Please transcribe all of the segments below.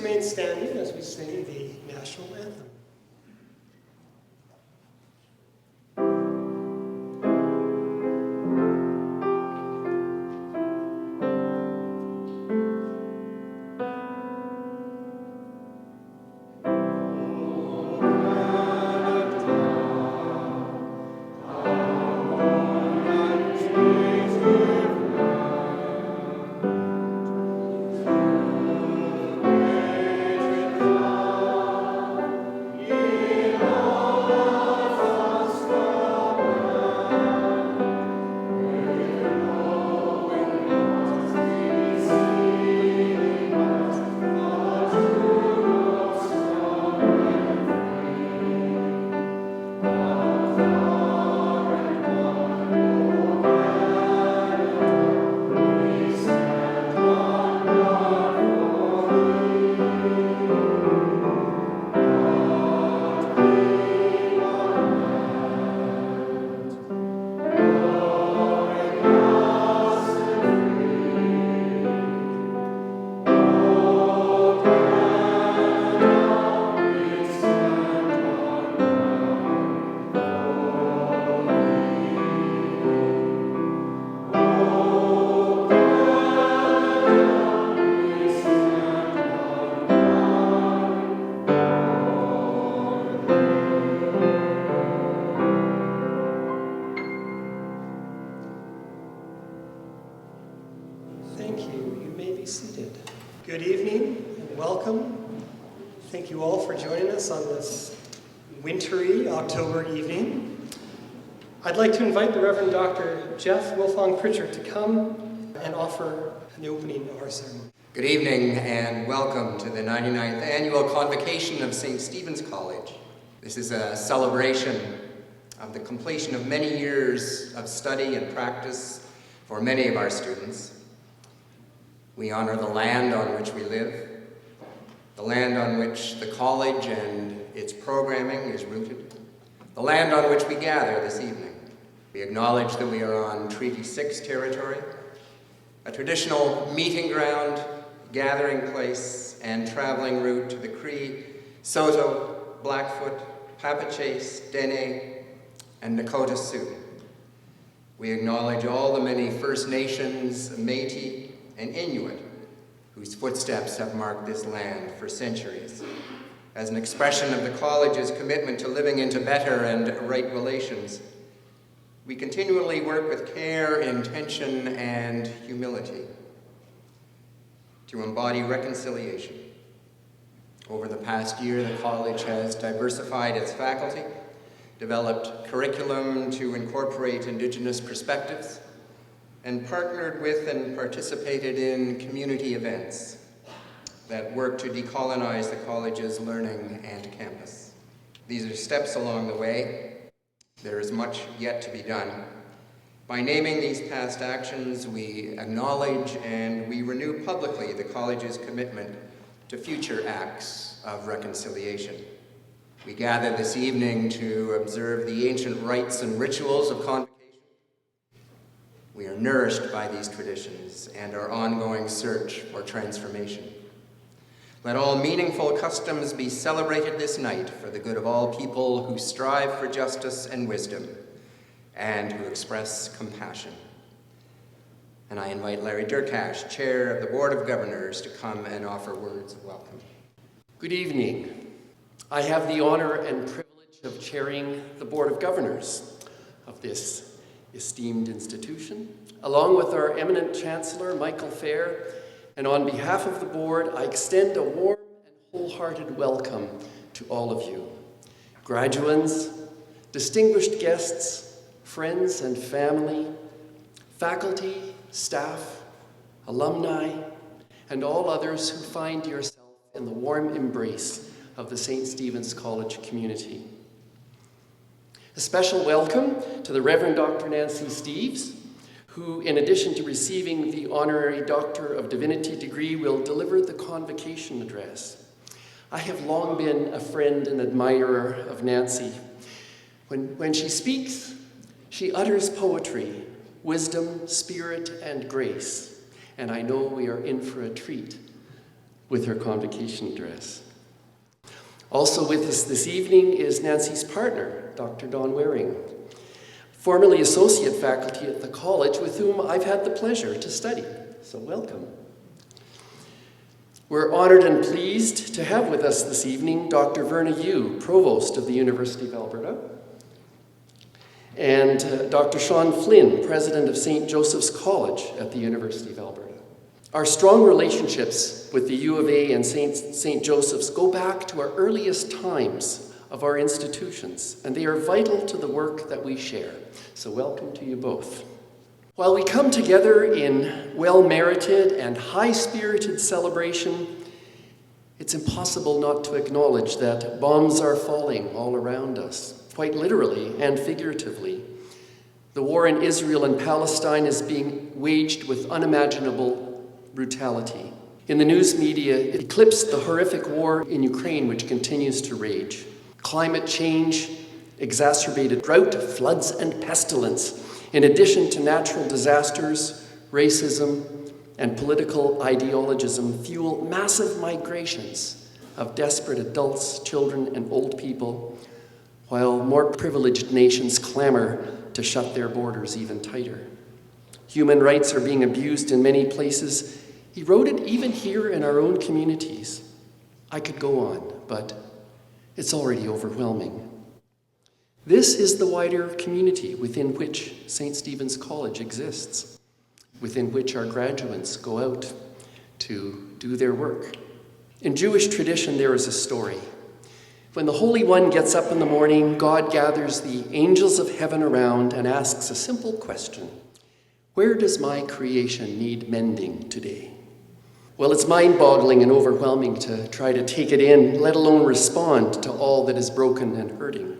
remain standing as we sing the national anthem. Good evening and welcome. Thank you all for joining us on this wintry October evening. I'd like to invite the Reverend Dr. Jeff Wilfong Pritchard to come and offer an opening of our ceremony. Good evening and welcome to the 99th Annual Convocation of St. Stephen's College. This is a celebration of the completion of many years of study and practice for many of our students. We honor the land on which we live, the land on which the college and its programming is rooted, the land on which we gather this evening. We acknowledge that we are on Treaty 6 territory, a traditional meeting ground, gathering place, and traveling route to the Cree, Saulteaux, Blackfoot, Papachaise, Dene, and Nakota Sioux. We acknowledge all the many First Nations, Métis, and Inuit, whose footsteps have marked this land for centuries. As an expression of the college's commitment to living into better and right relations, we continually work with care, intention, and humility to embody reconciliation. Over the past year, the college has diversified its faculty, developed curriculum to incorporate Indigenous perspectives, and partnered with and participated in community events that work to decolonize the college's learning and campus. These are steps along the way. There is much yet to be done. By naming these past actions, we acknowledge and we renew publicly the college's commitment to future acts of reconciliation. We gather this evening to observe the ancient rites and rituals of convocation. We are nourished by these traditions and our ongoing search for transformation. Let all meaningful customs be celebrated this night for the good of all people who strive for justice and wisdom and who express compassion. And I invite Larry Durkash, Chair of the Board of Governors, to come and offer words of welcome. Good evening. I have the honor and privilege of chairing the Board of Governors of this esteemed institution, along with our eminent Chancellor, Michael Fair, and on behalf of the board, I extend a warm and wholehearted welcome to all of you. Graduands, distinguished guests, friends and family, faculty, staff, alumni, and all others who find yourself in the warm embrace of the St. Stephen's College community. A special welcome to the Reverend Dr. Nancy Steeves, who, in addition to receiving the Honourary Doctor of Divinity degree, will deliver the convocation address. I have long been a friend and admirer of Nancy. When she speaks, she utters poetry, wisdom, spirit, and grace, and I know we are in for a treat with her convocation address. Also with us this evening is Nancy's partner, Dr. Dawn Waring, formerly associate faculty at the college with whom I've had the pleasure to study. So welcome. We're honored and pleased to have with us this evening Dr. Verna Yu, Provost of the University of Alberta, and Dr. Sean Flynn, President of St. Joseph's College at the University of Alberta. Our strong relationships with the U of A and St. Joseph's go back to our earliest times of our institutions, and they are vital to the work that we share. So welcome to you both. While we come together in well-merited and high-spirited celebration, it's impossible not to acknowledge that bombs are falling all around us, quite literally and figuratively. The war in Israel and Palestine is being waged with unimaginable brutality. In the news media, it eclipsed the horrific war in Ukraine, which continues to rage. Climate change, exacerbated drought, floods, and pestilence, in addition to natural disasters, racism, and political ideologism, fuel massive migrations of desperate adults, children, and old people, while more privileged nations clamor to shut their borders even tighter. Human rights are being abused in many places, eroded even here in our own communities. I could go on, but it's already overwhelming. This is the wider community within which St. Stephen's College exists, within which our graduates go out to do their work. In Jewish tradition, there is a story. When the Holy One gets up in the morning, God gathers the angels of heaven around and asks a simple question: where does my creation need mending today? Well, it's mind-boggling and overwhelming to try to take it in, let alone respond to all that is broken and hurting.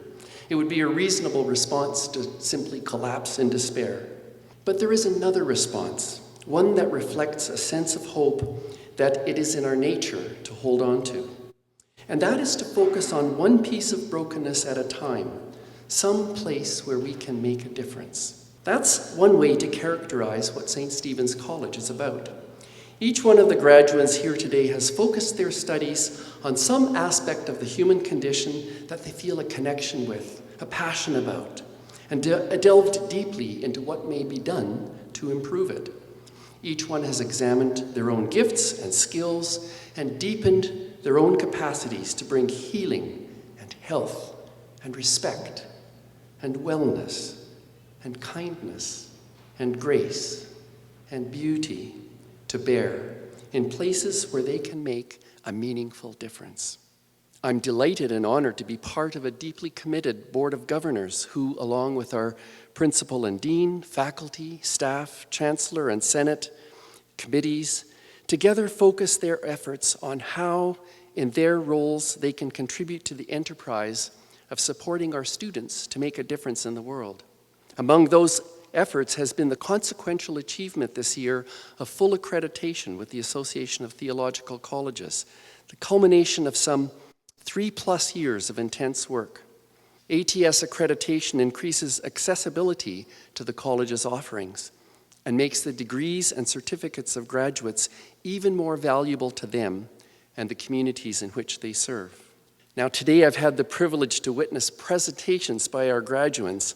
It would be a reasonable response to simply collapse in despair. But there is another response, one that reflects a sense of hope that it is in our nature to hold on to. And that is to focus on one piece of brokenness at a time, some place where we can make a difference. That's one way to characterize what St. Stephen's College is about. Each one of the graduates here today has focused their studies on some aspect of the human condition that they feel a connection with, a passion about, and delved deeply into what may be done to improve it. Each one has examined their own gifts and skills and deepened their own capacities to bring healing and health and respect and wellness and kindness and grace and beauty to bear in places where they can make a meaningful difference. I'm delighted and honored to be part of a deeply committed Board of Governors who, along with our Principal and Dean, faculty, staff, Chancellor, and Senate committees, together focus their efforts on how, in their roles, they can contribute to the enterprise of supporting our students to make a difference in the world. Among those efforts has been the consequential achievement this year of full accreditation with the Association of Theological Colleges, the culmination of some 3+ years of intense work. ATS accreditation increases accessibility to the college's offerings and makes the degrees and certificates of graduates even more valuable to them and the communities in which they serve. Now, today I've had the privilege to witness presentations by our graduates.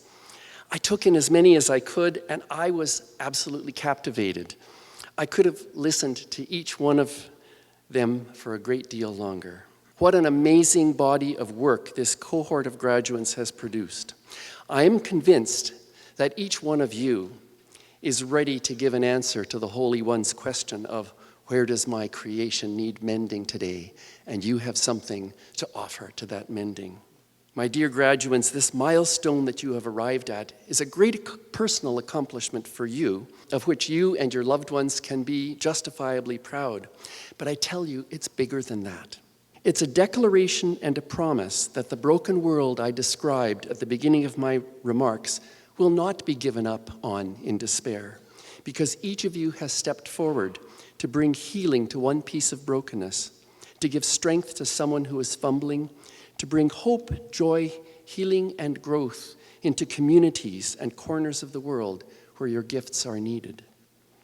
I took in as many as I could, and I was absolutely captivated. I could have listened to each one of them for a great deal longer. What an amazing body of work this cohort of graduates has produced. I am convinced that each one of you is ready to give an answer to the Holy One's question of, where does my creation need mending today? And you have something to offer to that mending. My dear graduates, this milestone that you have arrived at is a great personal accomplishment for you, of which you and your loved ones can be justifiably proud. But I tell you, it's bigger than that. It's a declaration and a promise that the broken world I described at the beginning of my remarks will not be given up on in despair, because each of you has stepped forward to bring healing to one piece of brokenness, to give strength to someone who is fumbling, to bring hope, joy, healing, and growth into communities and corners of the world where your gifts are needed.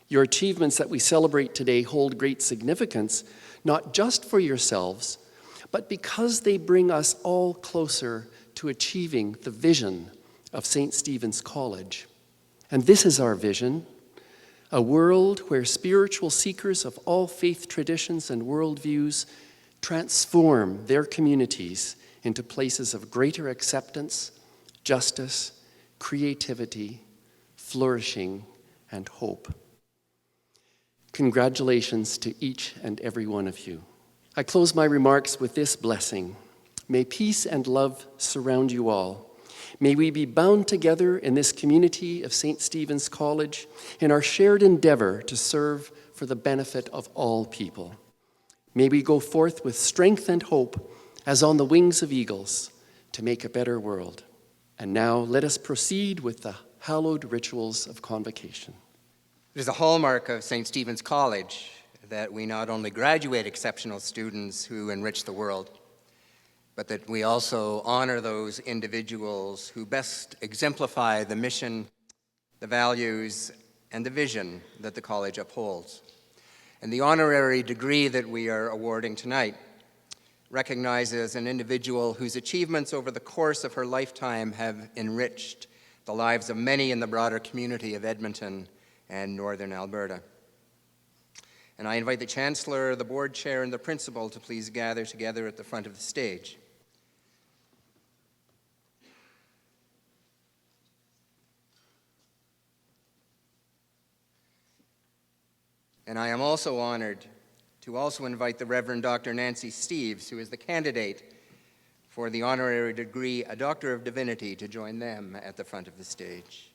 Your achievements that we celebrate today hold great significance, not just for yourselves, but because they bring us all closer to achieving the vision of St. Stephen's College. And this is our vision, a world where spiritual seekers of all faith traditions and worldviews transform their communities into places of greater acceptance, justice, creativity, flourishing, and hope. Congratulations to each and every one of you. I close my remarks with this blessing. May peace and love surround you all. May we be bound together in this community of St. Stephen's College in our shared endeavor to serve for the benefit of all people. May we go forth with strength and hope as on the wings of eagles to make a better world. And now let us proceed with the hallowed rituals of convocation. It is a hallmark of St. Stephen's College that we not only graduate exceptional students who enrich the world, but that we also honor those individuals who best exemplify the mission, the values, and the vision that the college upholds. And the honorary degree that we are awarding tonight recognizes an individual whose achievements over the course of her lifetime have enriched the lives of many in the broader community of Edmonton and Northern Alberta. And I invite the Chancellor, the Board Chair, and the Principal to please gather together at the front of the stage. And I am also honored to also invite the Reverend Dr. Nancy Steeves, who is the candidate for the honorary degree, a Doctor of Divinity, to join them at the front of the stage.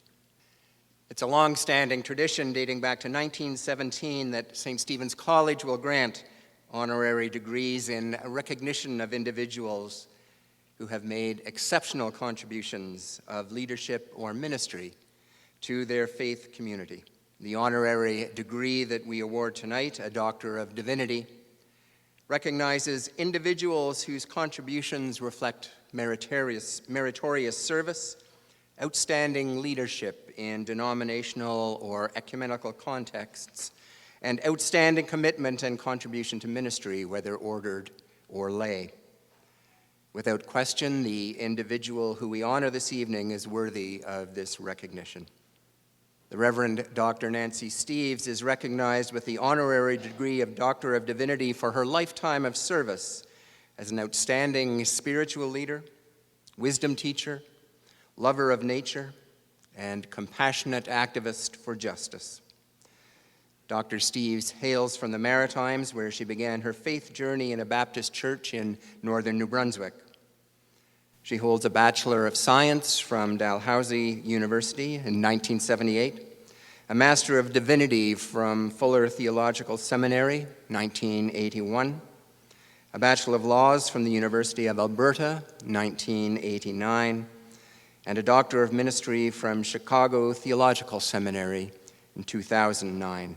It's a long-standing tradition dating back to 1917 that St. Stephen's College will grant honorary degrees in recognition of individuals who have made exceptional contributions of leadership or ministry to their faith community. The honorary degree that we award tonight, a Doctor of Divinity, recognizes individuals whose contributions reflect meritorious service, outstanding leadership in denominational or ecumenical contexts, and outstanding commitment and contribution to ministry, whether ordered or lay. Without question, the individual who we honor this evening is worthy of this recognition. The Reverend Dr. Nancy Steeves is recognized with the honorary degree of Doctor of Divinity for her lifetime of service as an outstanding spiritual leader, wisdom teacher, lover of nature, and compassionate activist for justice. Dr. Steeves hails from the Maritimes, where she began her faith journey in a Baptist church in northern New Brunswick. She holds a Bachelor of Science from Dalhousie University in 1978, a Master of Divinity from Fuller Theological Seminary, 1981, a Bachelor of Laws from the University of Alberta, 1989, and a Doctor of Ministry from Chicago Theological Seminary in 2009.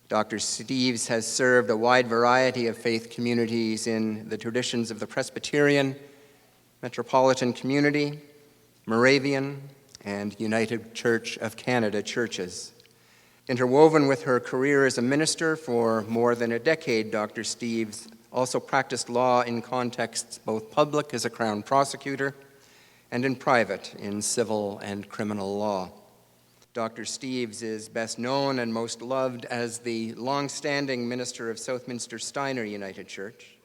Dr. Steeves has served a wide variety of faith communities in the traditions of the Presbyterian, Metropolitan Community, Moravian, and United Church of Canada churches. Interwoven with her career as a minister for more than a decade, Dr. Steeves also practiced law in contexts both public as a Crown prosecutor and in private in civil and criminal law. Dr. Steeves is best known and most loved as the long-standing minister of Southminster Steiner United Church.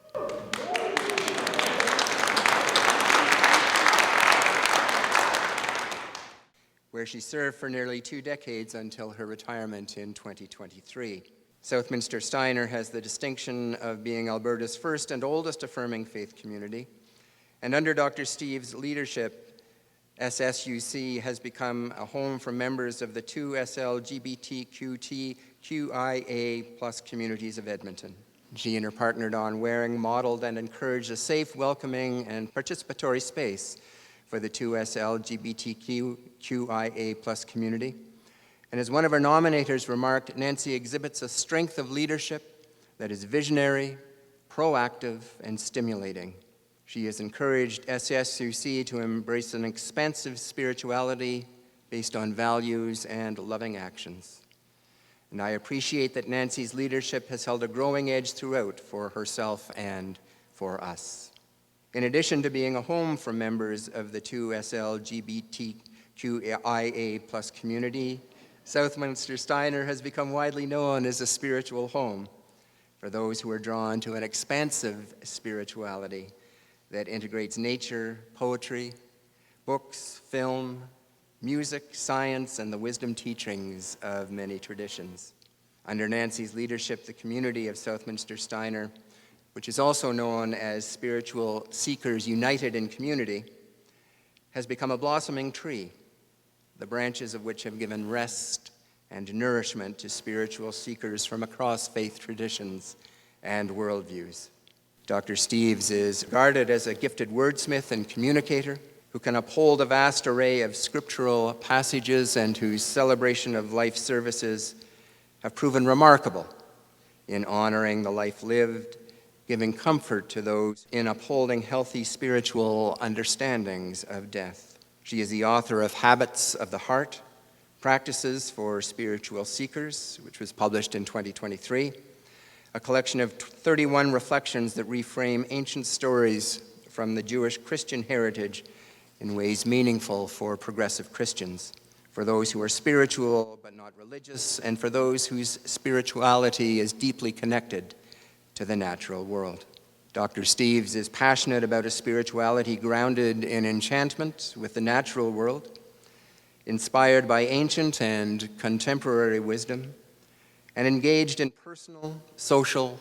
Where she served for nearly 2 decades until her retirement in 2023. Southminster Steiner has the distinction of being Alberta's first and oldest affirming faith community, and under Dr. Steeves' leadership, SSUC has become a home for members of the 2SL LGBTQIA+ communities of Edmonton. She and her partner Don Waring modeled and encouraged a safe, welcoming, and participatory space for the 2SL LGBTQIA+ community. And as one of our nominators remarked, Nancy exhibits a strength of leadership that is visionary, proactive, and stimulating. She has encouraged SSUC to embrace an expansive spirituality based on values and loving actions. and I appreciate that Nancy's leadership has held a growing edge throughout for herself and for us. In addition to being a home for members of the 2SL LGBTQIA+ community, Southminster Steiner has become widely known as a spiritual home for those who are drawn to an expansive spirituality that integrates nature, poetry, books, film, music, science, and the wisdom teachings of many traditions. Under Nancy's leadership, the community of Southminster Steiner, which is also known as Spiritual Seekers United in Community, has become a blossoming tree, the branches of which have given rest and nourishment to spiritual seekers from across faith traditions and worldviews. Dr. Steeves is regarded as a gifted wordsmith and communicator who can uphold a vast array of scriptural passages and whose celebration of life services have proven remarkable in honoring the life lived, giving comfort to those in upholding healthy spiritual understandings of death. She is the author of Habits of the Heart, Practices for Spiritual Seekers, which was published in 2023, a collection of 31 reflections that reframe ancient stories from the Jewish Christian heritage in ways meaningful for progressive Christians, for those who are spiritual but not religious, and for those whose spirituality is deeply connected to the natural world. Dr. Steeves is passionate about a spirituality grounded in enchantment with the natural world, inspired by ancient and contemporary wisdom, and engaged in personal, social,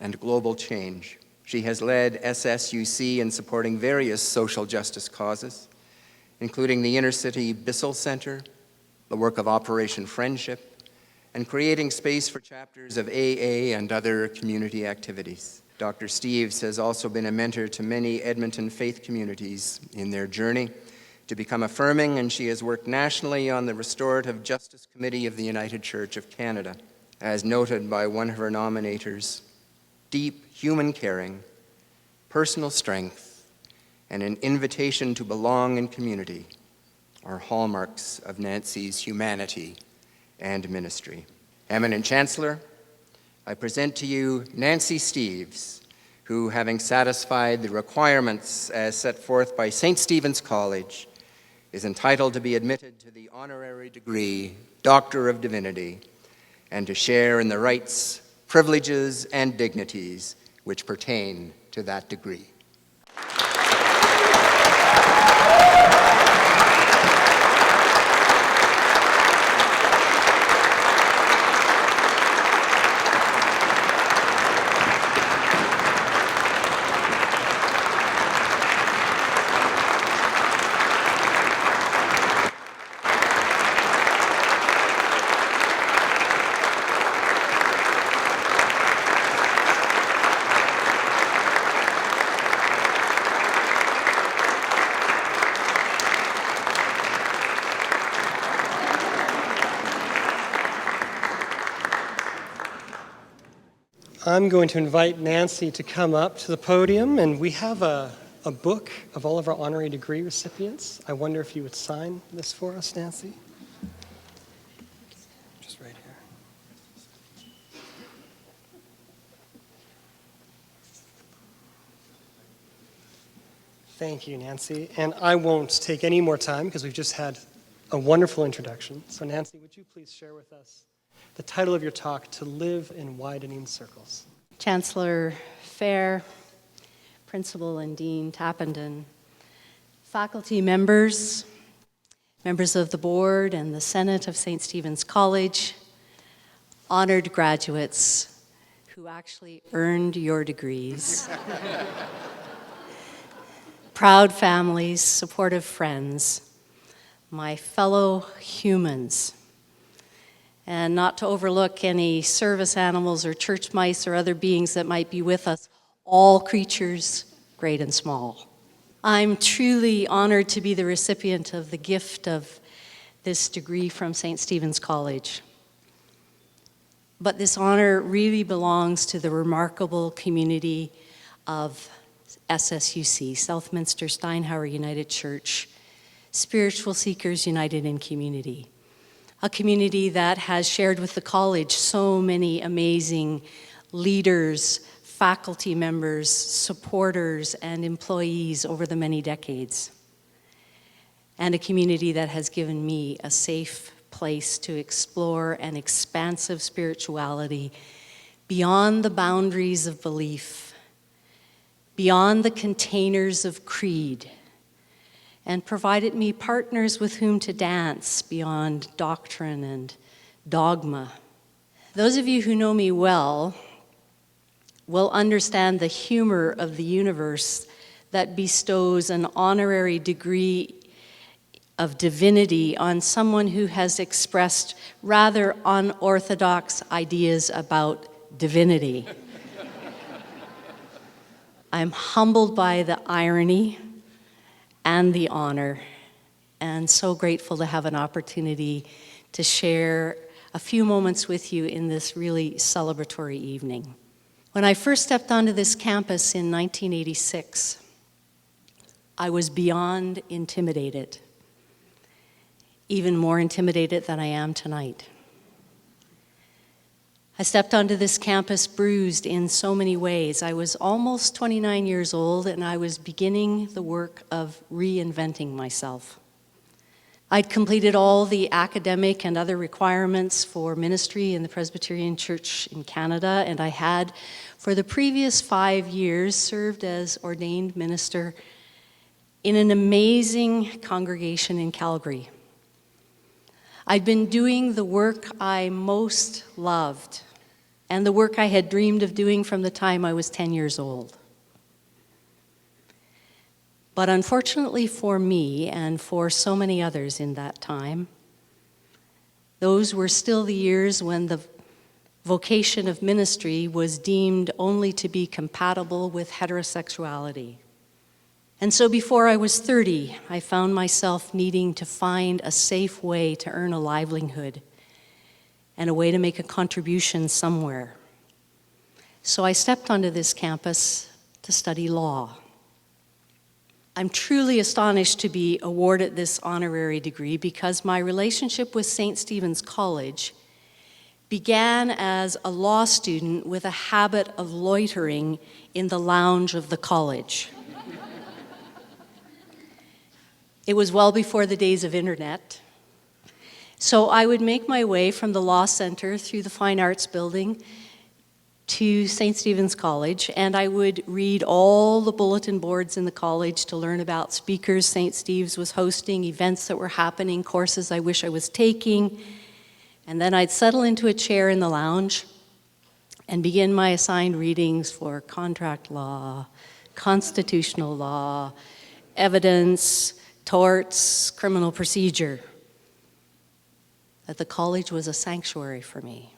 and global change. She has led SSUC in supporting various social justice causes, including the Intercity Bissell Center, the work of Operation Friendship, and creating space for chapters of AA and other community activities. Dr. Steeves has also been a mentor to many Edmonton faith communities in their journey to become affirming, and she has worked nationally on the Restorative Justice Committee of the United Church of Canada. As noted by one of her nominators, deep human caring, personal strength, and an invitation to belong in community are hallmarks of Nancy's humanity and ministry. Eminent Chancellor, I present to you Nancy Steeves, who, having satisfied the requirements as set forth by St. Stephen's College, is entitled to be admitted to the honorary degree, Doctor of Divinity, and to share in the rights, privileges, and dignities which pertain to that degree. I'm going to invite Nancy to come up to the podium, and we have a book of all of our honorary degree recipients. I wonder if you would sign this for us, Nancy? Just right here. Thank you, Nancy. And I won't take any more time because we've just had a wonderful introduction. So Nancy, would you please share with us the title of your talk, To Live in Widening Circles? Chancellor Fair, Principal and Dean Tappenden, faculty members, members of the board and the Senate of St. Stephen's College, honored graduates who actually earned your degrees, proud families, supportive friends, my fellow humans, and not to overlook any service animals or church mice or other beings that might be with us, all creatures, great and small. I'm truly honored to be the recipient of the gift of this degree from St. Stephen's College. But this honor really belongs to the remarkable community of SSUC, Southminster Steinhauer United Church, Spiritual Seekers United in Community. a community that has shared with the college so many amazing leaders, faculty members, supporters, and employees over the many decades. And a community that has given me a safe place to explore an expansive spirituality beyond the boundaries of belief, beyond the containers of creed, and provided me partners with whom to dance beyond doctrine and dogma. Those of you who know me well will understand the humor of the universe that bestows an honorary degree of divinity on someone who has expressed rather unorthodox ideas about divinity. I'm humbled by the irony and the honor, and so grateful to have an opportunity to share a few moments with you in this really celebratory evening. When I first stepped onto this campus in 1986, I was beyond intimidated, even more intimidated than I am tonight. I stepped onto this campus bruised in so many ways. I was almost 29 years old, and I was beginning the work of reinventing myself. I'd completed all the academic and other requirements for ministry in the Presbyterian Church in Canada, and I had, for the previous 5 years, served as ordained minister in an amazing congregation in Calgary. I'd been doing the work I most loved, and the work I had dreamed of doing from the time I was 10 years old. But unfortunately for me, and for so many others in that time, those were still the years when the vocation of ministry was deemed only to be compatible with heterosexuality. And so before I was 30, I found myself needing to find a safe way to earn a livelihood and a way to make a contribution somewhere. So I stepped onto this campus to study law. I'm truly astonished to be awarded this honorary degree because my relationship with St. Stephen's College began as a law student with a habit of loitering in the lounge of the college. It was well before the days of internet. So I would make my way from the Law Center through the Fine Arts Building to St. Stephen's College, and I would read all the bulletin boards in the college to learn about speakers St. Steeves was hosting, events that were happening, courses I wish I was taking, and then I'd settle into a chair in the lounge and begin my assigned readings for contract law, constitutional law, evidence, torts, criminal procedure. That the college was a sanctuary for me,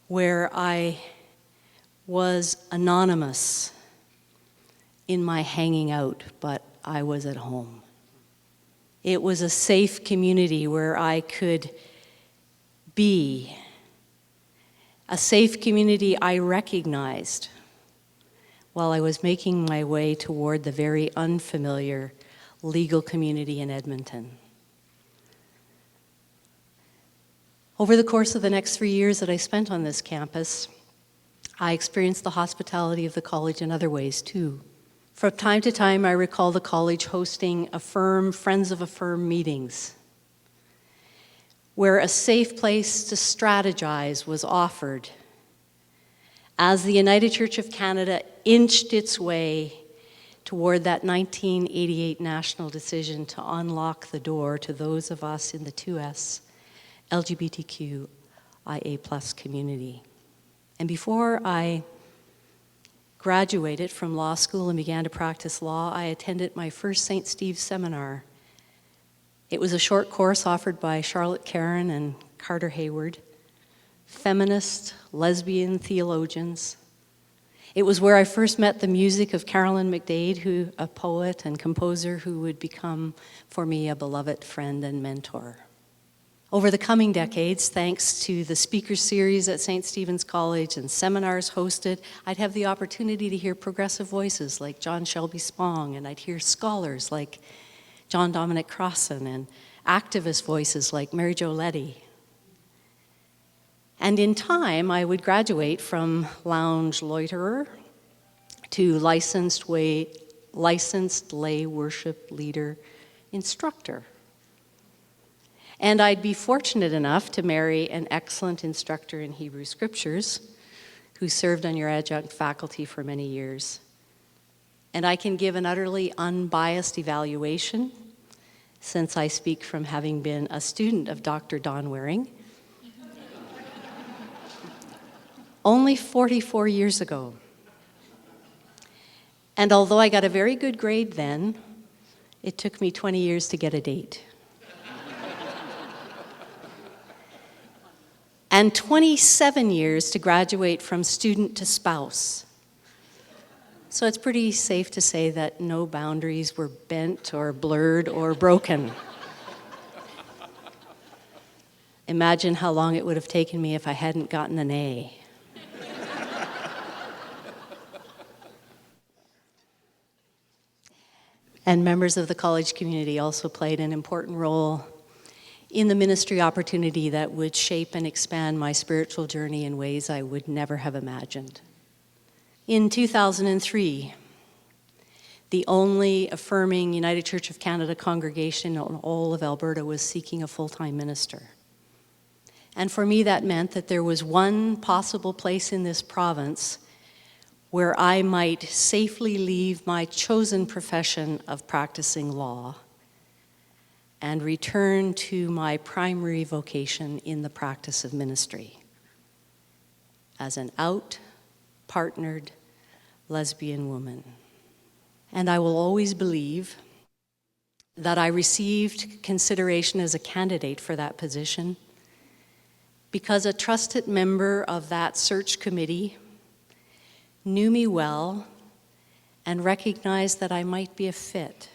where I was anonymous in my hanging out, but I was at home. It was a safe community where I could be, a safe community I recognized while I was making my way toward the very unfamiliar legal community in Edmonton. Over the course of the next 3 years that I spent on this campus, I experienced the hospitality of the college in other ways too. From time to time, I recall the college hosting Friends of a Firm meetings, where a safe place to strategize was offered as the United Church of Canada inched its way toward that 1988 national decision to unlock the door to those of us in the 2S LGBTQIA+ community. And before I graduated from law school and began to practice law, I attended my first St. Steeves seminar. It was a short course offered by Charlotte Caron and Carter Hayward, feminist, lesbian theologians. It was where I first met the music of Carolyn McDade, a poet and composer who would become, for me, a beloved friend and mentor. Over the coming decades, thanks to the speaker series at St. Stephen's College and seminars hosted, I'd have the opportunity to hear progressive voices like John Shelby Spong, and I'd hear scholars like John Dominic Crossan and activist voices like Mary Jo Letty. And in time, I would graduate from lounge loiterer to licensed lay worship leader instructor. And I'd be fortunate enough to marry an excellent instructor in Hebrew Scriptures who served on your adjunct faculty for many years. And I can give an utterly unbiased evaluation since I speak from having been a student of Dr. Don Waring only 44 years ago. And although I got a very good grade then, it took me 20 years to get a date. And 27 years to graduate from student to spouse. So it's pretty safe to say that no boundaries were bent or blurred or broken. Imagine how long it would have taken me if I hadn't gotten an A. And members of the college community also played an important role in the ministry opportunity that would shape and expand my spiritual journey in ways I would never have imagined. In 2003, the only affirming United Church of Canada congregation in all of Alberta was seeking a full-time minister. And for me, that meant that there was one possible place in this province where I might safely leave my chosen profession of practicing law and return to my primary vocation in the practice of ministry as an out-partnered lesbian woman. And I will always believe that I received consideration as a candidate for that position because a trusted member of that search committee knew me well and recognized that I might be a fit.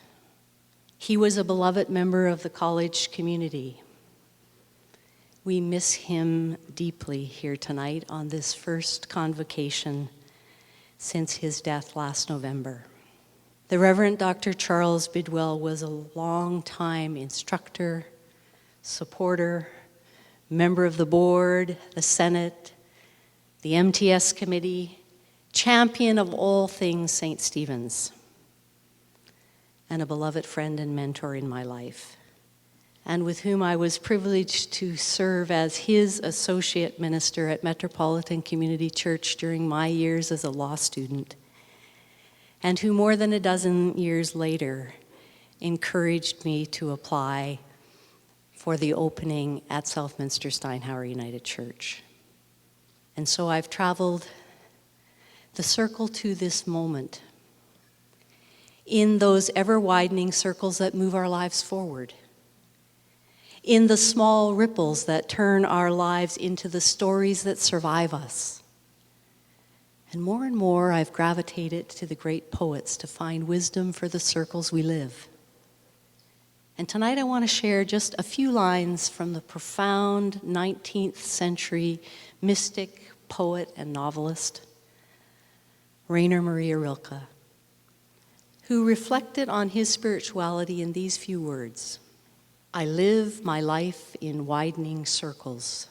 He was a beloved member of the college community. We miss him deeply here tonight on this first convocation since his death last November. The Reverend Dr. Charles Bidwell was a long-time instructor, supporter, member of the board, the Senate, the MTS committee, champion of all things St. Stephen's, and a beloved friend and mentor in my life, and with whom I was privileged to serve as his associate minister at Metropolitan Community Church during my years as a law student, and who more than a dozen years later encouraged me to apply for the opening at Southminster Steinhauer United Church. And so I've traveled the circle to this moment in those ever-widening circles that move our lives forward, in the small ripples that turn our lives into the stories that survive us. And more I've gravitated to the great poets to find wisdom for the circles we live. And tonight I want to share just a few lines from the profound 19th century mystic, poet, and novelist, Rainer Maria Rilke, who reflected on his spirituality in these few words: I live my life in widening circles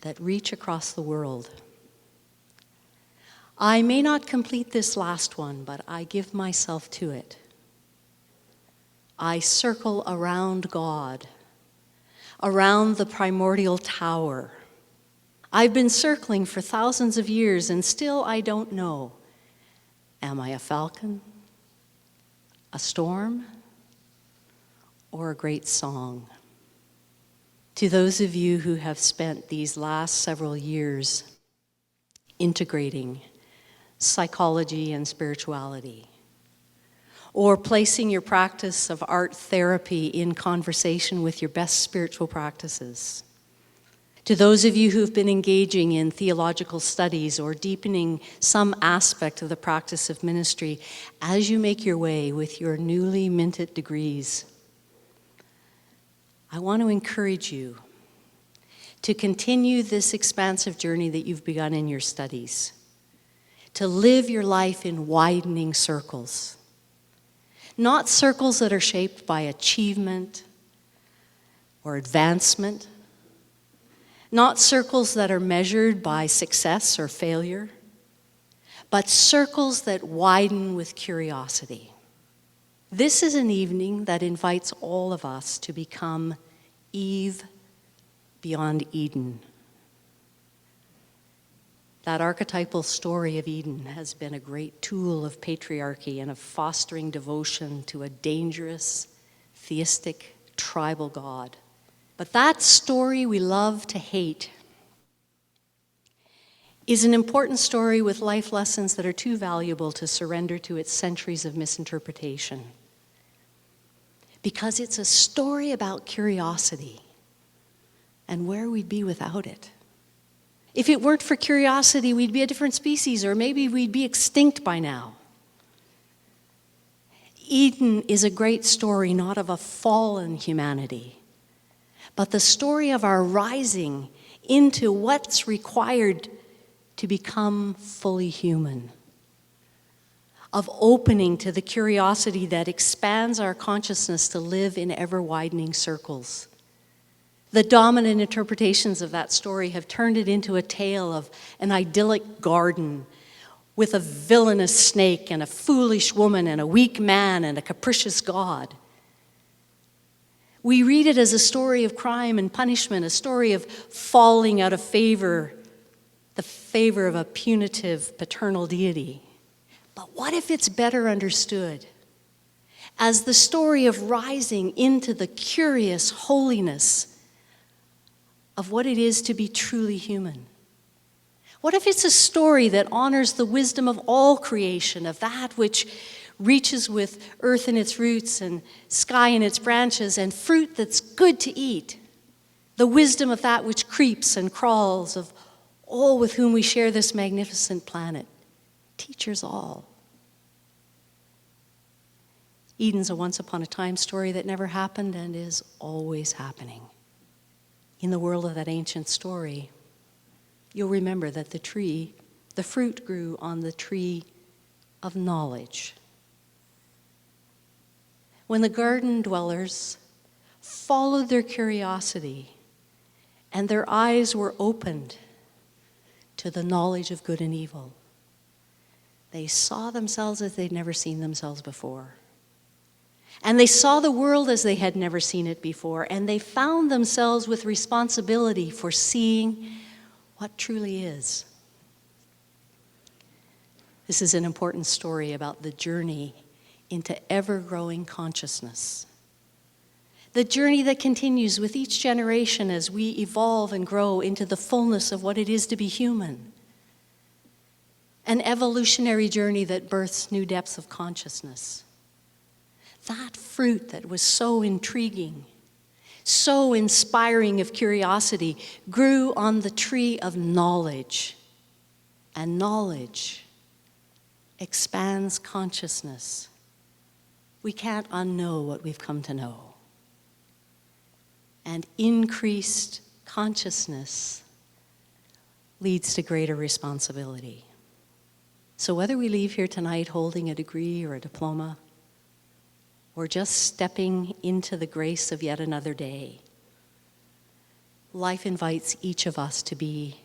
that reach across the world. I may not complete this last one, but I give myself to it. I circle around God, around the primordial tower. I've been circling for thousands of years, and still I don't know. Am I a falcon, a storm, or a great song? To those of you who have spent these last several years integrating psychology and spirituality, or placing your practice of art therapy in conversation with your best spiritual practices, to those of you who've been engaging in theological studies or deepening some aspect of the practice of ministry as you make your way with your newly minted degrees, I want to encourage you to continue this expansive journey that you've begun in your studies, to live your life in widening circles, not circles that are shaped by achievement or advancement, not circles that are measured by success or failure, but circles that widen with curiosity. This is an evening that invites all of us to become Eve beyond Eden. That archetypal story of Eden has been a great tool of patriarchy and of fostering devotion to a dangerous, theistic, tribal God. But that story we love to hate is an important story with life lessons that are too valuable to surrender to its centuries of misinterpretation. Because it's a story about curiosity and where we'd be without it. If it weren't for curiosity, we'd be a different species, or maybe we'd be extinct by now. Eden is a great story not of a fallen humanity, but the story of our rising into what's required to become fully human, of opening to the curiosity that expands our consciousness to live in ever-widening circles. The dominant interpretations of that story have turned it into a tale of an idyllic garden with a villainous snake and a foolish woman and a weak man and a capricious God. We read it as a story of crime and punishment, a story of falling out of favor, the favor of a punitive paternal deity. But what if it's better understood as the story of rising into the curious holiness of what it is to be truly human? What if it's a story that honors the wisdom of all creation, of that which reaches with earth in its roots and sky in its branches and fruit that's good to eat, the wisdom of that which creeps and crawls, of all with whom we share this magnificent planet, teachers all. Eden's a once-upon-a-time story that never happened and is always happening. In the world of that ancient story, you'll remember that the fruit grew on the tree of knowledge. When the garden dwellers followed their curiosity and their eyes were opened to the knowledge of good and evil, they saw themselves as they'd never seen themselves before. And they saw the world as they had never seen it before, and they found themselves with responsibility for seeing what truly is. This is an important story about the journey into ever-growing consciousness. The journey that continues with each generation as we evolve and grow into the fullness of what it is to be human. An evolutionary journey that births new depths of consciousness. That fruit that was so intriguing, so inspiring of curiosity, grew on the tree of knowledge. And knowledge expands consciousness. We can't unknow what we've come to know. And increased consciousness leads to greater responsibility. So whether we leave here tonight holding a degree or a diploma, or just stepping into the grace of yet another day, life invites each of us to be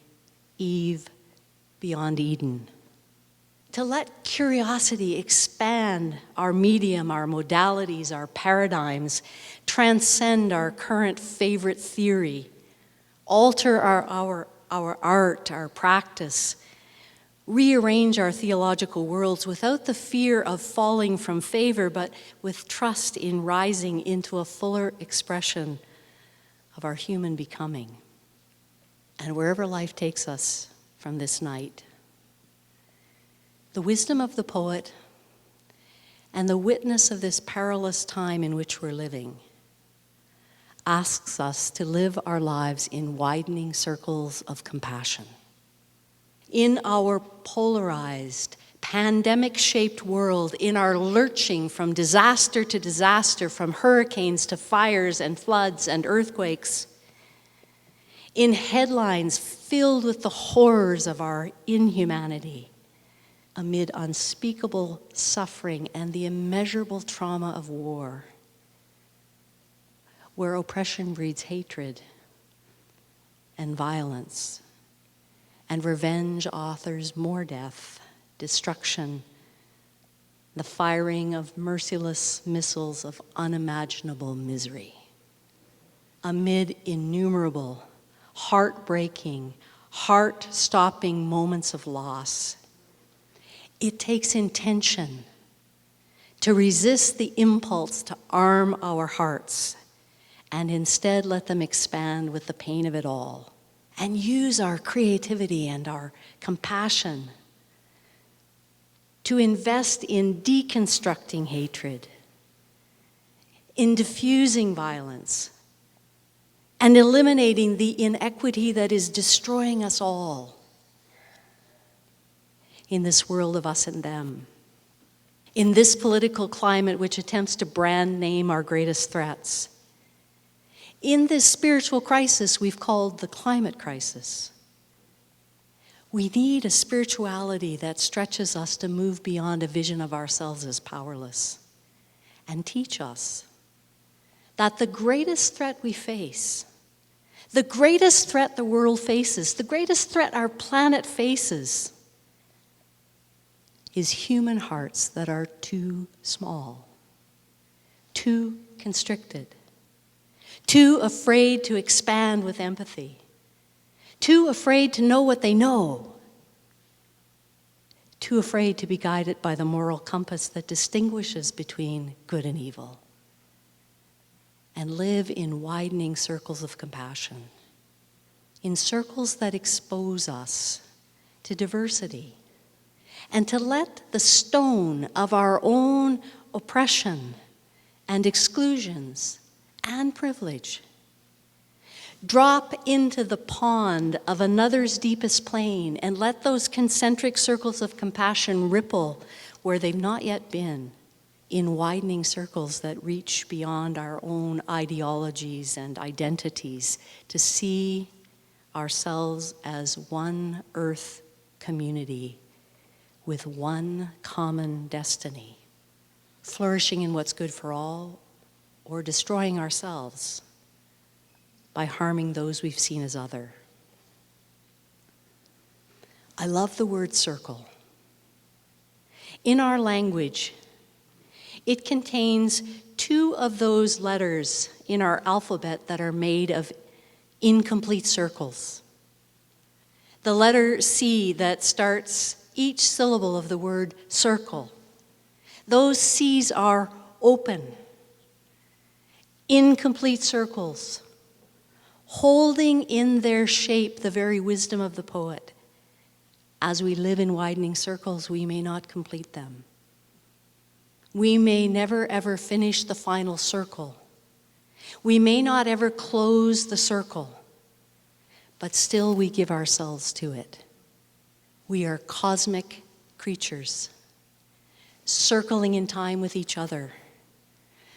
Eve beyond Eden. To let curiosity expand our medium, our modalities, our paradigms, transcend our current favorite theory, alter our art, our practice, rearrange our theological worlds without the fear of falling from favor, but with trust in rising into a fuller expression of our human becoming. And wherever life takes us from this night, the wisdom of the poet and the witness of this perilous time in which we're living asks us to live our lives in widening circles of compassion. In our polarized, pandemic-shaped world, in our lurching from disaster to disaster, from hurricanes to fires and floods and earthquakes, in headlines filled with the horrors of our inhumanity, amid unspeakable suffering and the immeasurable trauma of war, where oppression breeds hatred and violence, and revenge authors more death, destruction, the firing of merciless missiles of unimaginable misery. Amid innumerable, heartbreaking, heart-stopping moments of loss, it takes intention to resist the impulse to arm our hearts and instead let them expand with the pain of it all, and use our creativity and our compassion to invest in deconstructing hatred, in diffusing violence, and eliminating the inequity that is destroying us all in this world of us and them, in this political climate which attempts to brand name our greatest threats, in this spiritual crisis we've called the climate crisis. We need a spirituality that stretches us to move beyond a vision of ourselves as powerless and teach us that the greatest threat we face, the greatest threat the world faces, the greatest threat our planet faces, is human hearts that are too small, too constricted, too afraid to expand with empathy, too afraid to know what they know, too afraid to be guided by the moral compass that distinguishes between good and evil, and live in widening circles of compassion, in circles that expose us to diversity, and to let the stone of our own oppression and exclusions and privilege drop into the pond of another's deepest plain, and let those concentric circles of compassion ripple where they've not yet been, in widening circles that reach beyond our own ideologies and identities, to see ourselves as one earth community with one common destiny, flourishing in what's good for all, or destroying ourselves by harming those we've seen as other. I love the word circle. In our language, it contains two of those letters in our alphabet that are made of incomplete circles. The letter C that starts each syllable of the word circle. Those C's are open, incomplete circles, holding in their shape the very wisdom of the poet. As we live in widening circles, we may not complete them. We may never ever finish the final circle. We may not ever close the circle, but still we give ourselves to it. We are cosmic creatures, circling in time with each other,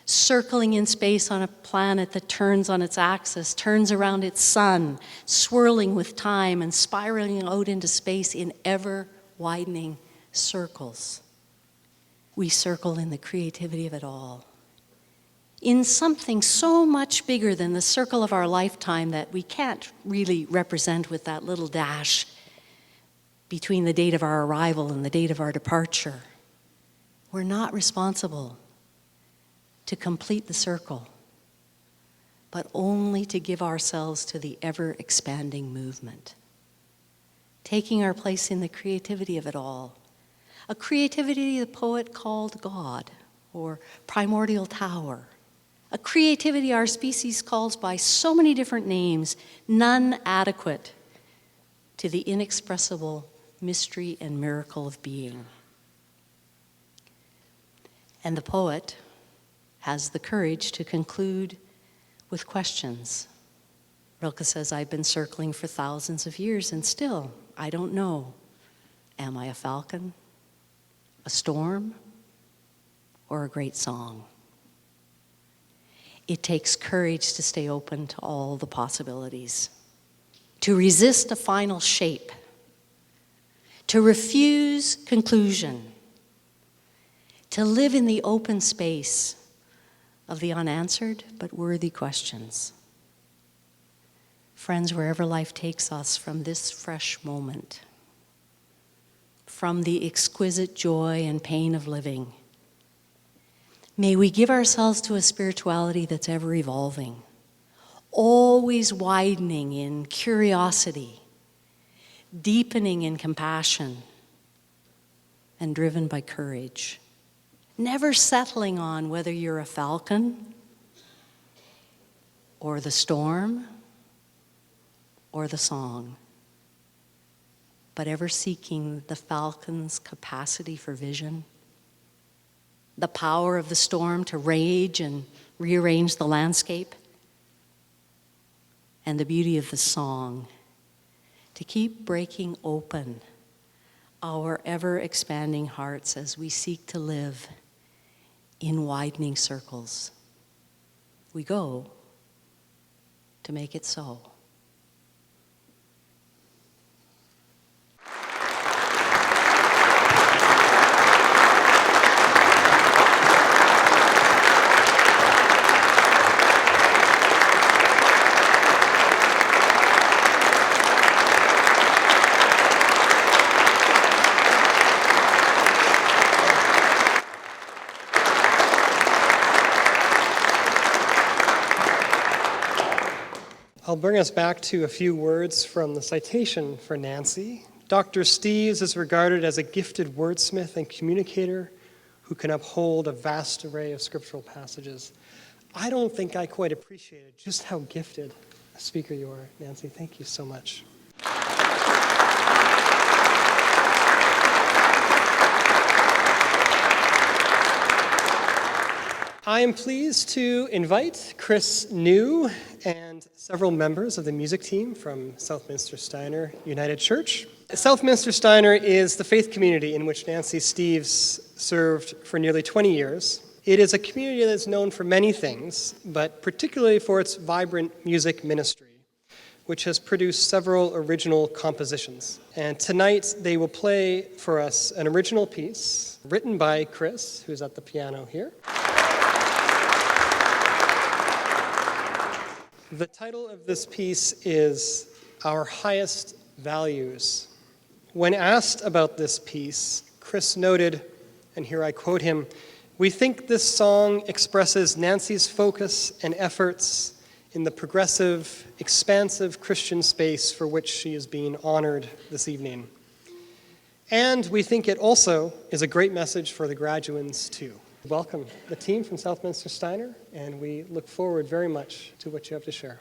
circling in space on a planet that turns on its axis, turns around its sun, swirling with time and spiraling out into space in ever-widening circles. We circle in the creativity of it all, in something so much bigger than the circle of our lifetime that we can't really represent with that little dash between the date of our arrival and the date of our departure. We're not responsible to complete the circle, but only to give ourselves to the ever-expanding movement, taking our place in the creativity of it all, a creativity the poet called God or primordial tower, a creativity our species calls by so many different names, none adequate to the inexpressible mystery and miracle of being. And the poet has the courage to conclude with questions. Rilke says, I've been circling for thousands of years and still, I don't know. Am I a falcon, a storm, or a great song? It takes courage to stay open to all the possibilities, to resist a final shape, to refuse conclusion, to live in the open space of the unanswered but worthy questions. Friends, wherever life takes us from this fresh moment, from the exquisite joy and pain of living, may we give ourselves to a spirituality that's ever evolving, always widening in curiosity, deepening in compassion, and driven by courage. Never settling on whether you're a falcon or the storm or the song, but ever seeking the falcon's capacity for vision, the power of the storm to rage and rearrange the landscape, and the beauty of the song to keep breaking open our ever-expanding hearts as we seek to live in widening circles. We go to make it so. I'll bring us back to a few words from the citation for Nancy. Dr. Steeves is regarded as a gifted wordsmith and communicator who can uphold a vast array of scriptural passages. I don't think I quite appreciated just how gifted a speaker you are, Nancy. Thank you so much. I am pleased to invite Chris New and several members of the music team from Southminster Steiner United Church. Southminster Steiner is the faith community in which Nancy Steeves served for nearly 20 years. It is a community that is known for many things, but particularly for its vibrant music ministry, which has produced several original compositions. And tonight they will play for us an original piece written by Chris, who's at the piano here. The title of this piece is Our Highest Values. When asked about this piece, Chris noted, and here I quote him, "We think this song expresses Nancy's focus and efforts in the progressive, expansive Christian space for which she is being honored this evening. And we think it also is a great message for the graduands too." Welcome the team from Southminster Steiner, and we look forward very much to what you have to share.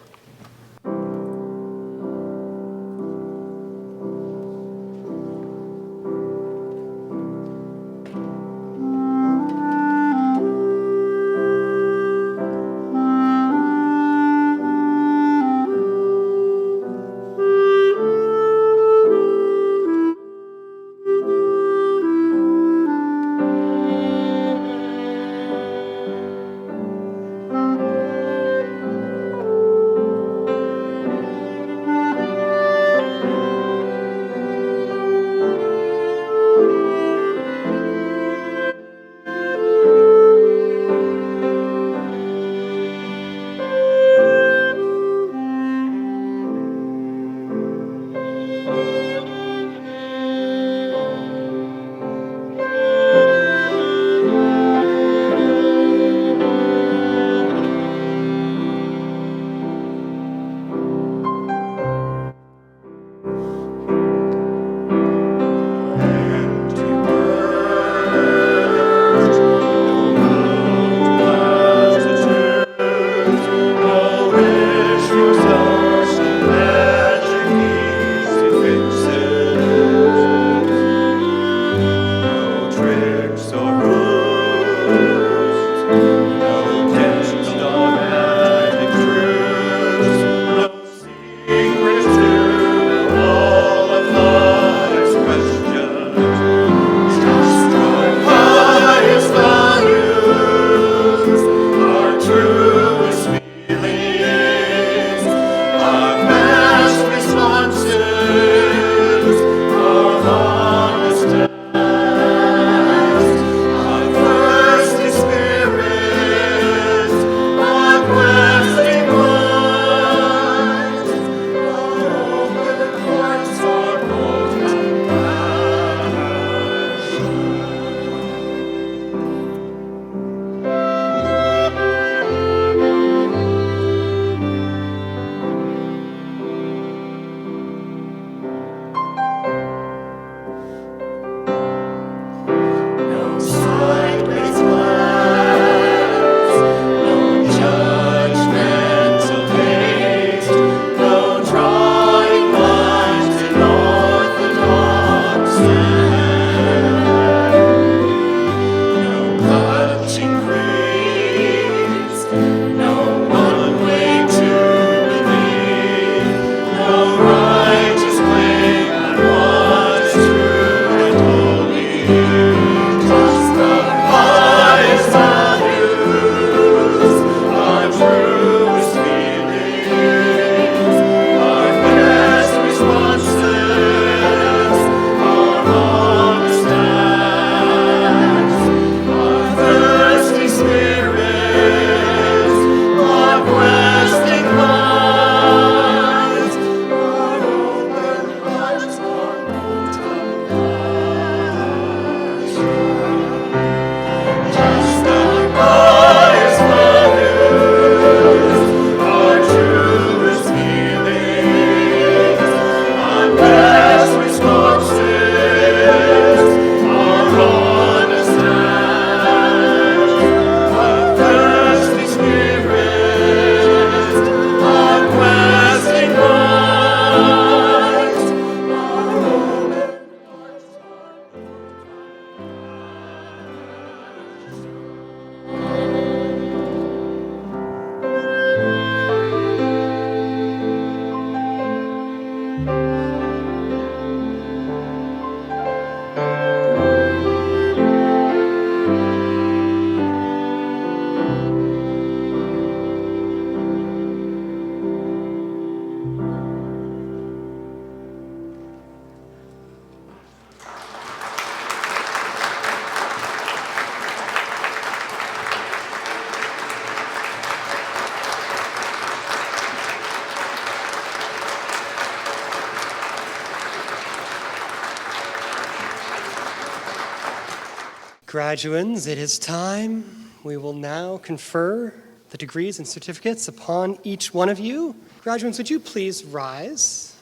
Graduands, it is time. We will now confer the degrees and certificates upon each one of you. Graduands, would you please rise?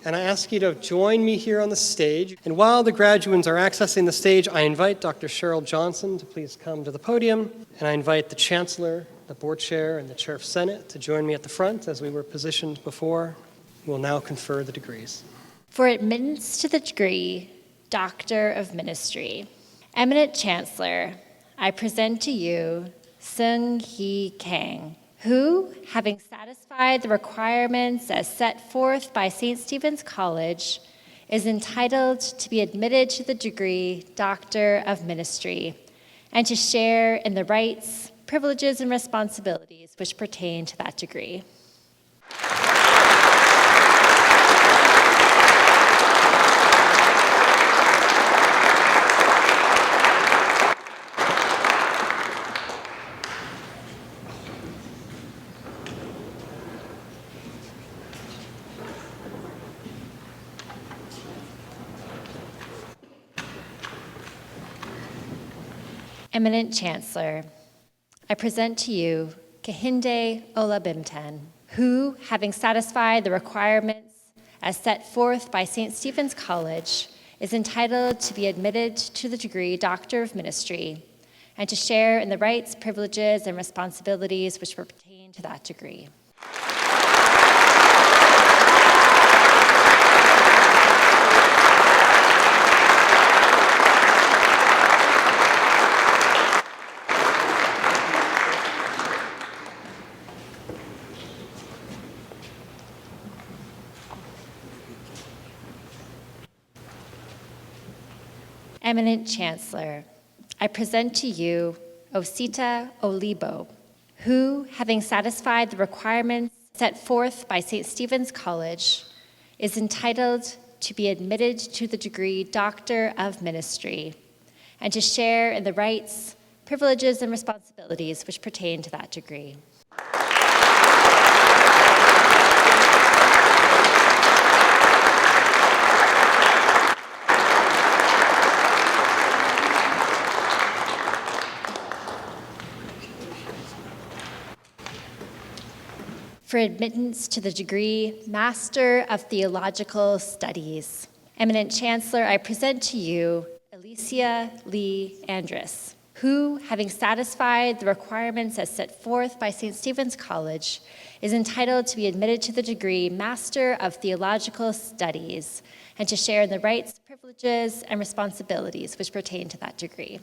And I ask you to join me here on the stage. And while the graduands are accessing the stage, I invite Dr. Cheryl Johnson to please come to the podium. And I invite the Chancellor, the Board Chair, and the Chair of Senate to join me at the front as we were positioned before. We'll now confer the degrees. For admittance to the degree Doctor of Ministry, Eminent Chancellor, I present to you Seung Hee Kang, who, having satisfied the requirements as set forth by St. Stephen's College, is entitled to be admitted to the degree Doctor of Ministry and to share in the rights, privileges, and responsibilities which pertain to that degree. Eminent Chancellor, I present to you Kehinde Olabimten, who, having satisfied the requirements as set forth by St. Stephen's College, is entitled to be admitted to the degree Doctor of Ministry and to share in the rights, privileges, and responsibilities which pertain to that degree. Eminent Chancellor, I present to you Osita Olibo, who, having satisfied the requirements set forth by St. Stephen's College, is entitled to be admitted to the degree Doctor of Ministry and to share in the rights, privileges, and responsibilities which pertain to that degree. For admittance to the degree Master of Theological Studies, Eminent Chancellor, I present to you Alicia Lee Andrus, who, having satisfied the requirements as set forth by St. Stephen's College, is entitled to be admitted to the degree Master of Theological Studies and to share in the rights, privileges, and responsibilities which pertain to that degree.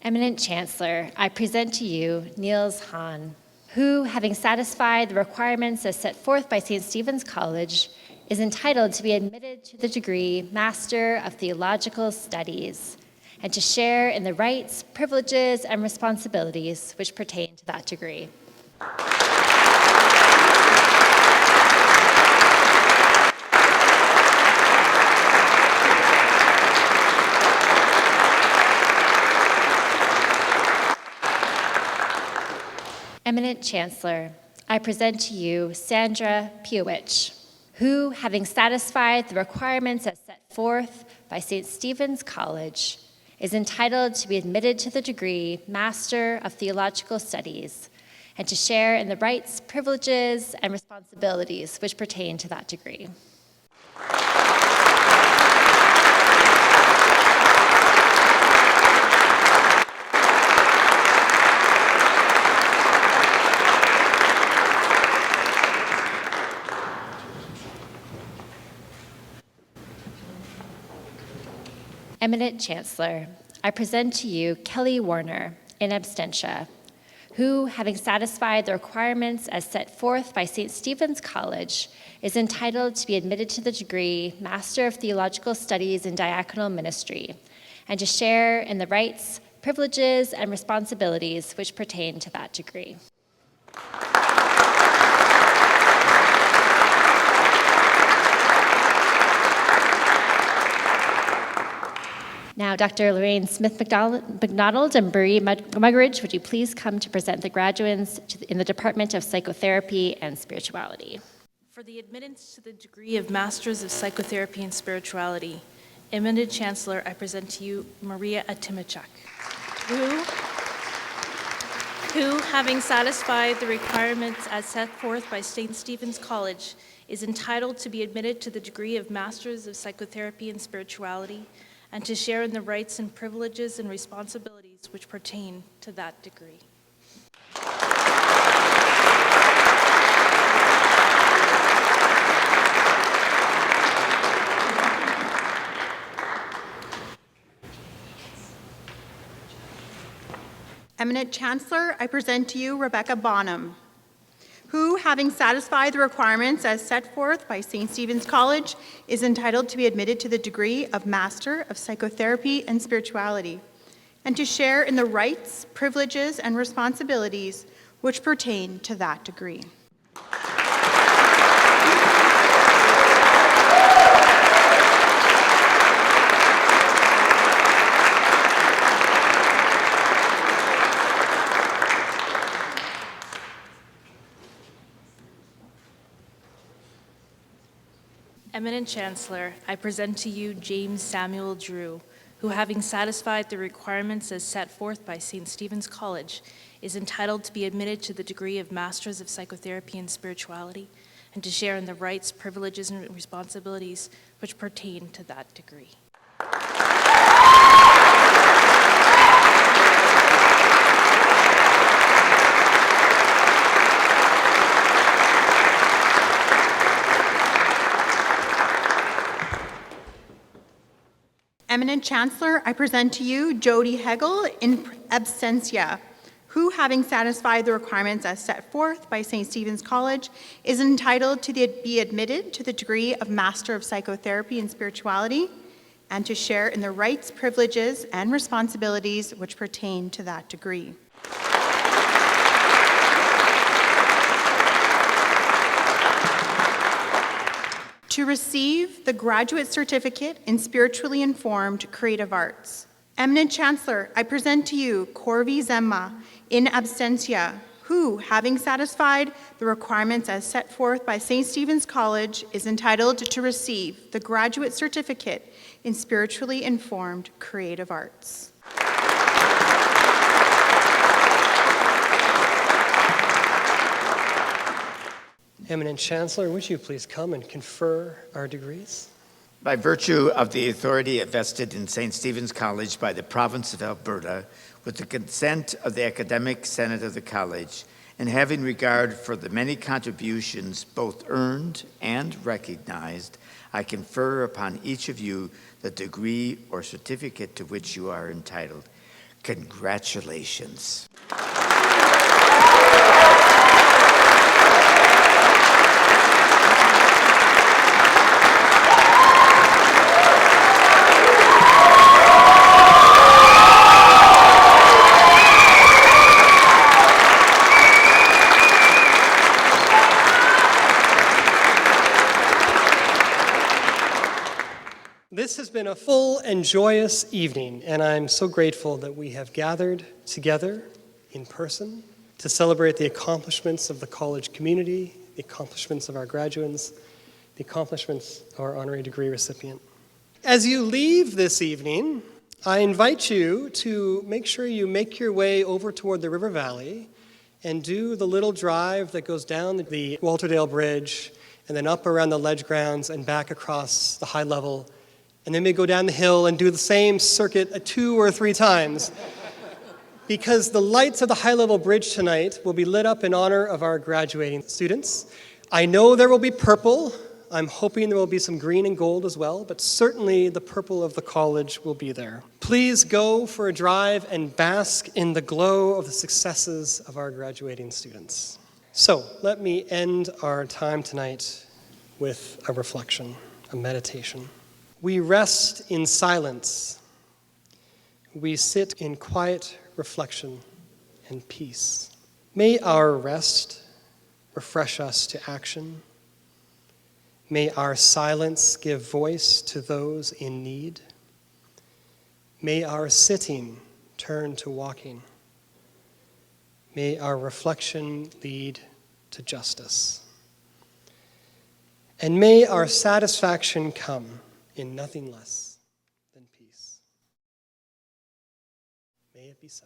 Eminent Chancellor, I present to you Niels Hahn, who, having satisfied the requirements as set forth by St. Stephen's College, is entitled to be admitted to the degree Master of Theological Studies and to share in the rights, privileges, and responsibilities which pertain to that degree. Eminent Chancellor, I present to you Sandra Piowicz, who, having satisfied the requirements as set forth by St. Stephen's College, is entitled to be admitted to the degree Master of Theological Studies and to share in the rights, privileges, and responsibilities which pertain to that degree. Eminent Chancellor, I present to you Kelly Warner, in absentia, who, having satisfied the requirements as set forth by St. Stephen's College, is entitled to be admitted to the degree Master of Theological Studies in Diaconal Ministry and to share in the rights, privileges, and responsibilities which pertain to that degree. Now, Dr. Lorraine Smith-McDonald and Bree Muggeridge, would you please come to present the graduates in the Department of Psychotherapy and Spirituality? For the admittance to the degree of Masters of Psychotherapy and Spirituality, eminent Chancellor, I present to you Maria Atimichuk, who, having satisfied the requirements as set forth by St. Stephen's College, is entitled to be admitted to the degree of Masters of Psychotherapy and Spirituality, and to share in the rights and privileges and responsibilities which pertain to that degree. Eminent Chancellor, I present to you Rebecca Bonham, who, having satisfied the requirements as set forth by St. Stephen's College, is entitled to be admitted to the degree of Master of Psychotherapy and Spirituality, and to share in the rights, privileges, and responsibilities which pertain to that degree. Eminent Chancellor, I present to you James Samuel Drew, who, having satisfied the requirements as set forth by St. Stephen's College, is entitled to be admitted to the degree of Masters of Psychotherapy and Spirituality, and to share in the rights, privileges, and responsibilities which pertain to that degree. Eminent Chancellor, I present to you Jody Hegel in absentia, who, having satisfied the requirements as set forth by St. Stephen's College, is entitled to be admitted to the degree of Master of Psychotherapy and Spirituality, and to share in the rights, privileges, and responsibilities which pertain to that degree. To receive the Graduate Certificate in Spiritually Informed Creative Arts. Eminent Chancellor, I present to you Corvi Zemma in absentia, who, having satisfied the requirements as set forth by St. Stephen's College, is entitled to receive the Graduate Certificate in Spiritually Informed Creative Arts. Eminent Chancellor, would you please come and confer our degrees? By virtue of the authority vested in St. Stephen's College by the Province of Alberta, with the consent of the Academic Senate of the College, and having regard for the many contributions both earned and recognized, I confer upon each of you the degree or certificate to which you are entitled. Congratulations. This has been a full and joyous evening, and I'm so grateful that we have gathered together in person to celebrate the accomplishments of the college community, the accomplishments of our graduates, the accomplishments of our honorary degree recipient. As you leave this evening, I invite you to make sure you make your way over toward the river valley and do the little drive that goes down the Walterdale Bridge and then up around the ledge grounds and back across the high level. And then we go down the hill and do the same circuit 2 or 3 times. Because the lights of the high-level bridge tonight will be lit up in honor of our graduating students. I know there will be purple. I'm hoping there will be some green and gold as well, but certainly the purple of the college will be there. Please go for a drive and bask in the glow of the successes of our graduating students. So let me end our time tonight with a reflection, a meditation. We rest in silence. We sit in quiet reflection and peace. May our rest refresh us to action. May our silence give voice to those in need. May our sitting turn to walking. May our reflection lead to justice. And may our satisfaction come in nothing less than peace. May it be so.